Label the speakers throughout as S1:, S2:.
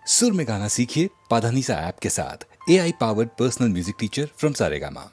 S1: सुर में गाना सीखिए पाधानीसा ऐप के साथ। AI powered personal music teacher from Saregama.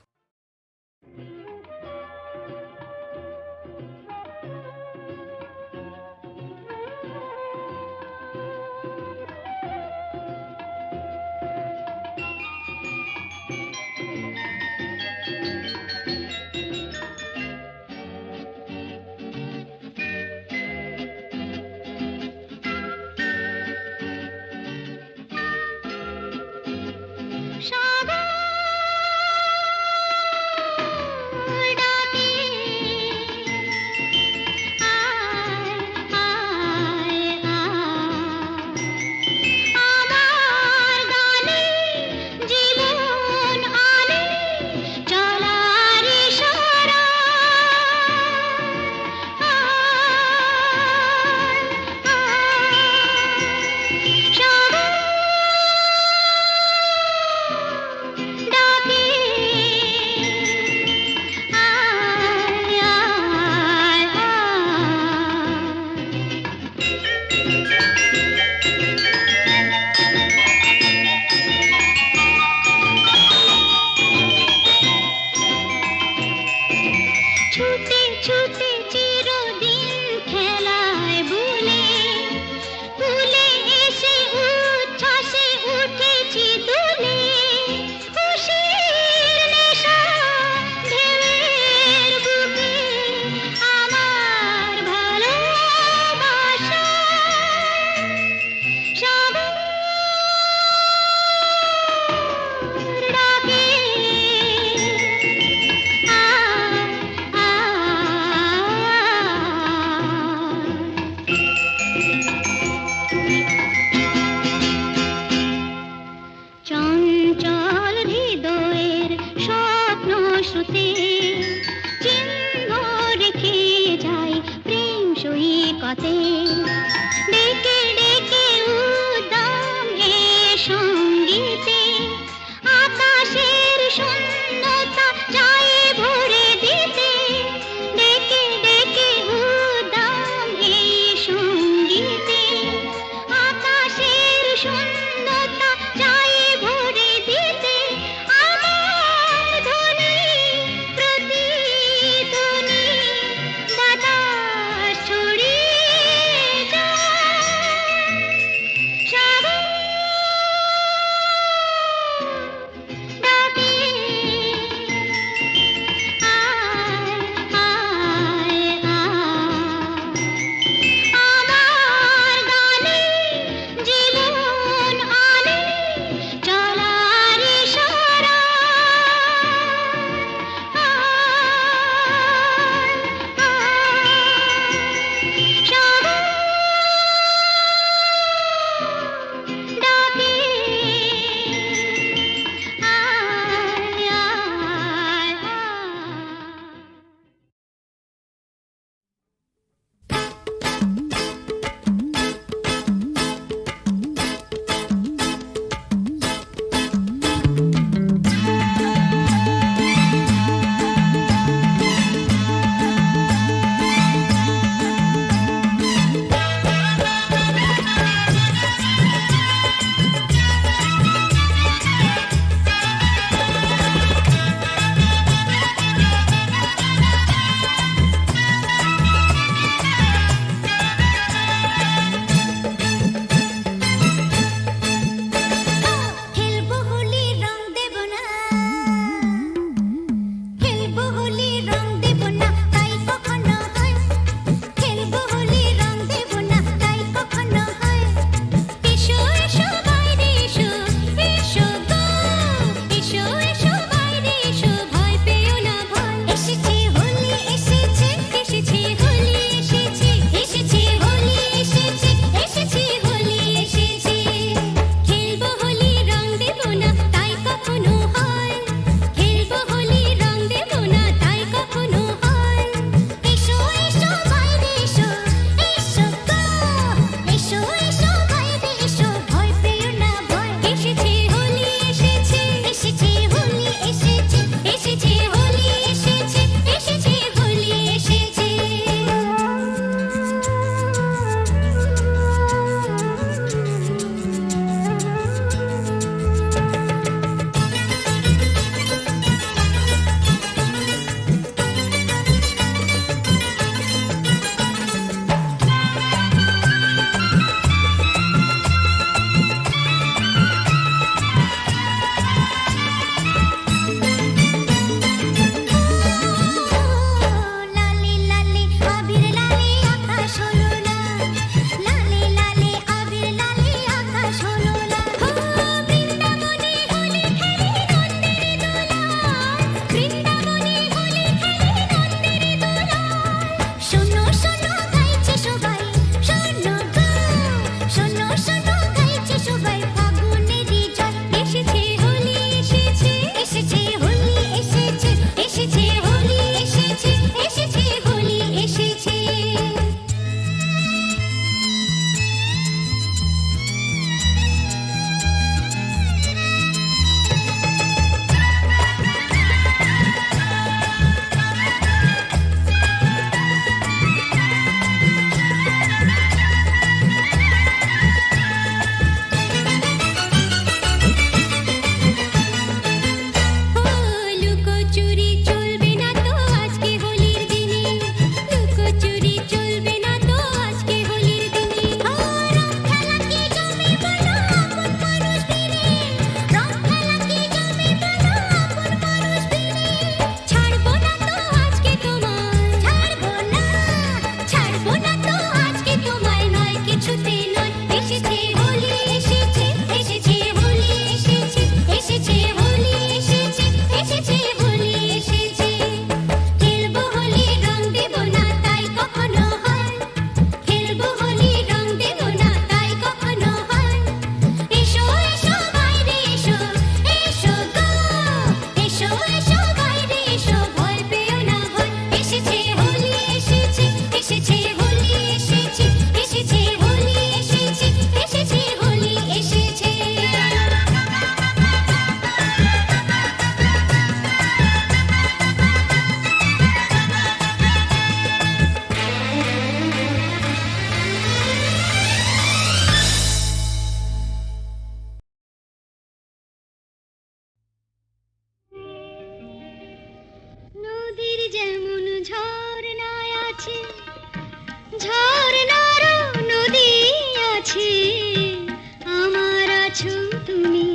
S2: আছো তুমি,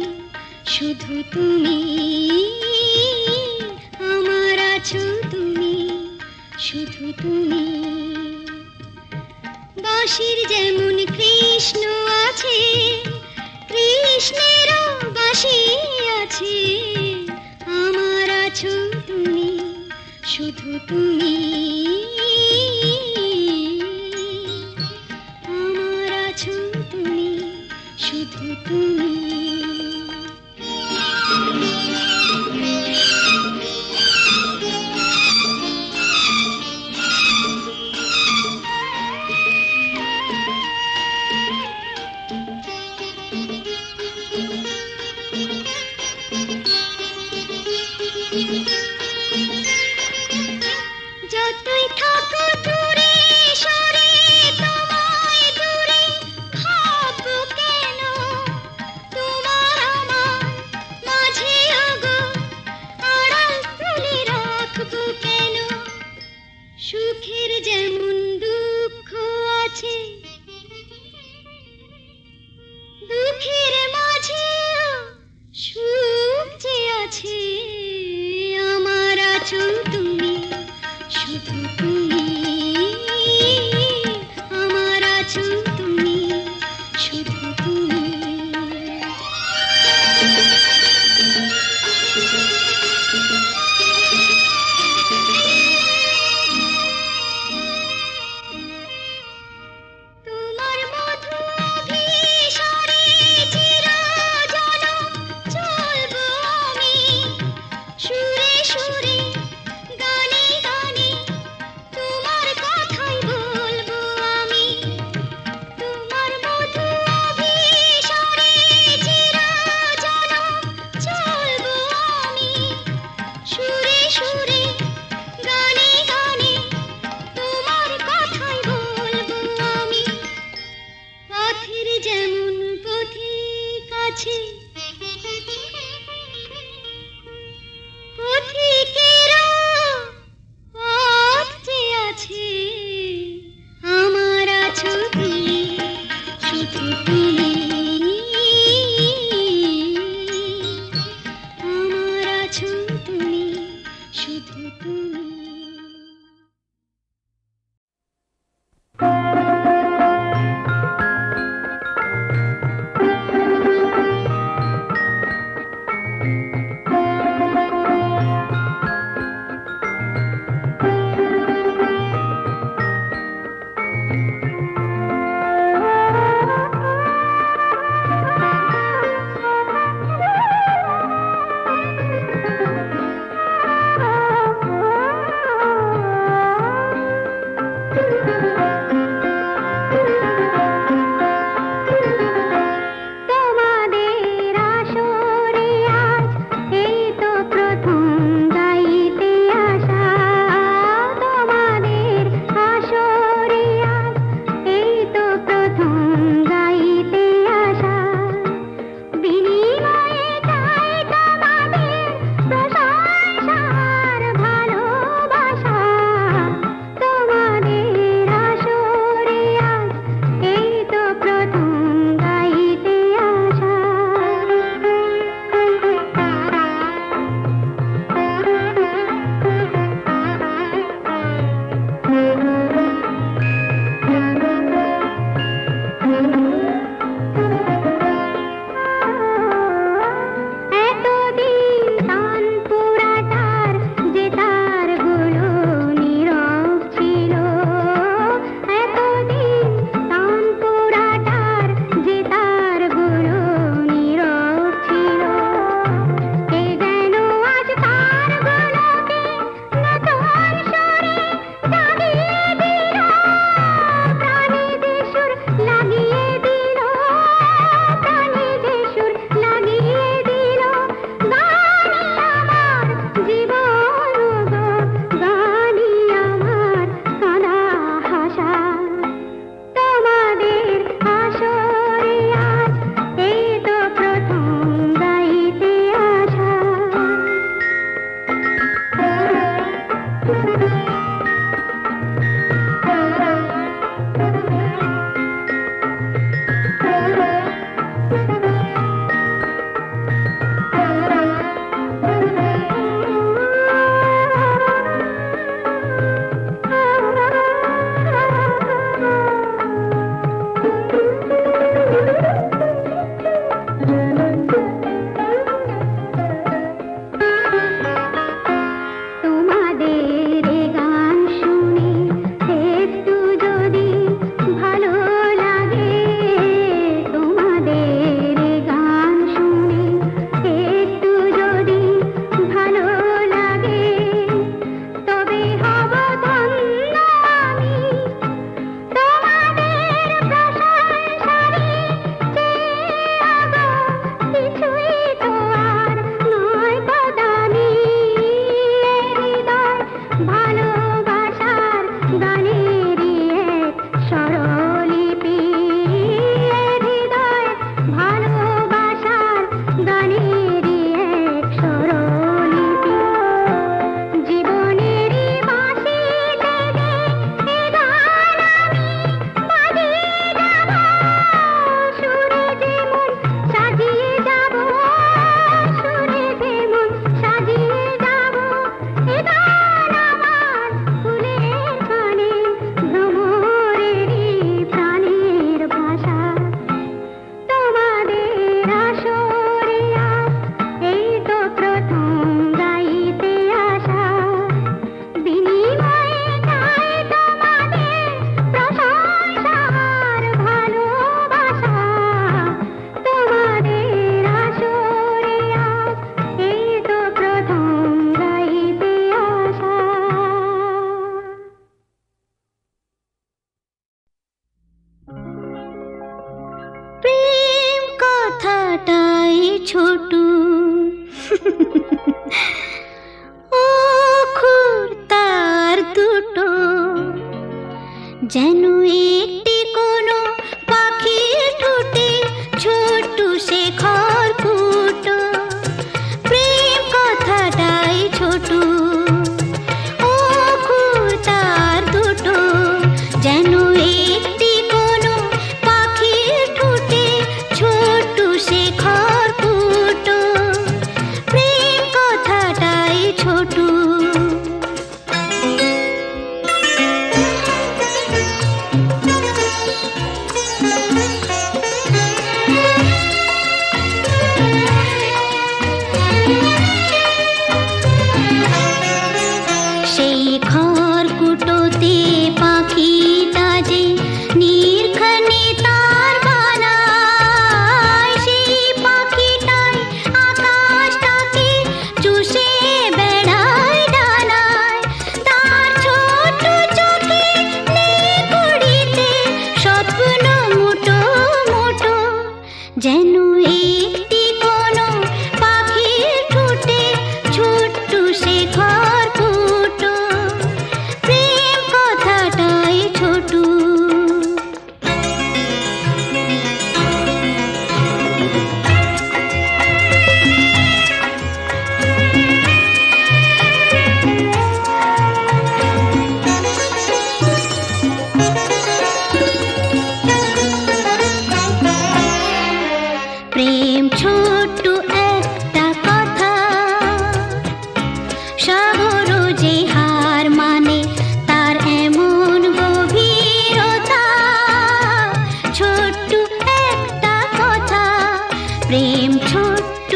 S2: শুধু তুমি আমার আছো তুমি, শুধু তুমি। বাঁশির যেমন কৃষ্ণ আছে, কৃষ্ণেরও বাঁশি আছে, আমার আছো তুমি, শুধু তুমি আমার আছো তুমি, শুধু তুমি। যতই থাকো দূরে সরে, তোমায় দূরে ভাববো কেন, তোমার আমার মাঝে ওগো আড়াল তুলে রাখবো কেন। সুখের যেমন দুঃখ আছে, দুঃখের মাঝেও সুখ যে আছে, আমার আছো তুমি, শুধু তুমি আমার আছো তুমি, শুধু তুমি। তোমার মধু অভিসারে চিরজনম চলবো আমি, সুরে সুরে গানে গানে তোমার কথাই বলবো আমি। তোমার মধু অভিসারে চিরজনম চলবো আমি, সুরে সুরে গানে গানে তোমার কথাই বলবো আমি। পথের যেমন পথিক আছে, পথিকেরও পথ যে আছে, আমার আছো তুমি, শুধু তুমি আমার আছো তুমি, শুধু তুমি। যেন একটি কোনো পাখির ঠোঁটে ছোট্ট সে খড়কুটো, প্রেম কথাটাই ছোট, অক্ষর তার দুটো। যেন একটি কোনো পাখির ঠোঁটে ছোট্ট সে খড়কুটো, প্রেম কথাটাই ছোট। সেই খড়কুটোতে পাখিটা যে নির্ঘানে তার বানায়, সেই পাখিটাই আকাশটাকে চুষে বেড়ায় ডানায়। তার ছোট চোখে নেই ঘড়িতে স্বপ্ন মুঠো মুঠো। যেন একটি কোনো পাখির ঠোঁটে ছোট্ট সে খড়কুটো, প্রেম কথাটাই ছোট। প্রেম ছোট্ট একটা কথা, সাগর যে হার মানে তার এমন গভীরতা। ছোট্ট একটা কথা, প্রেম ছোট্ট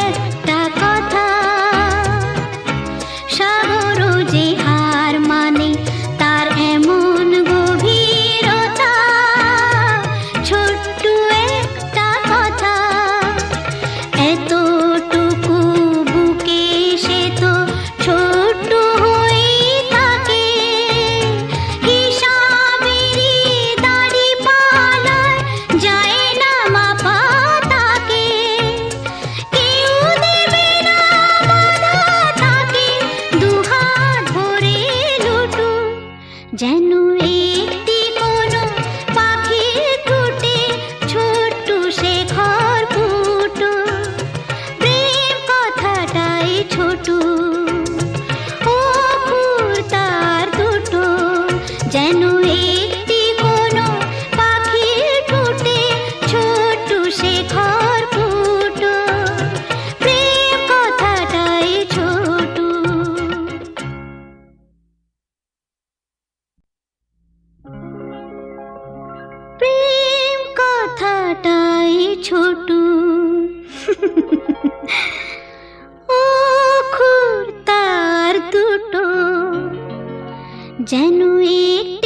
S2: একটা কথা, সাগর যে হার মানে তার এমন গভীরতা। ছোট্ট একটা কথা, এতটুকু বুকে সে তো ছোট্ট হয়েই থাকে। হিসাবেরই দাড়ি পালায় যায় না মাপা তাকে। কেউ দেবে না বাধা তাকে, দুহাত ভরে লুটু। যেন একটি কোনো পাখির ঠোঁটে ছোট্ট সে খড়কুটো, প্রেম কথাটাই ছোট, অক্ষর তার দুটো। যেন একটি কোনো পাখির ঠোঁটে ছোট্ট সে খড়কুটো, প্রেম কথাটাই ছোট। প্রেম কথাটাই ছোট, অক্ষর তার দুটো। যেন এক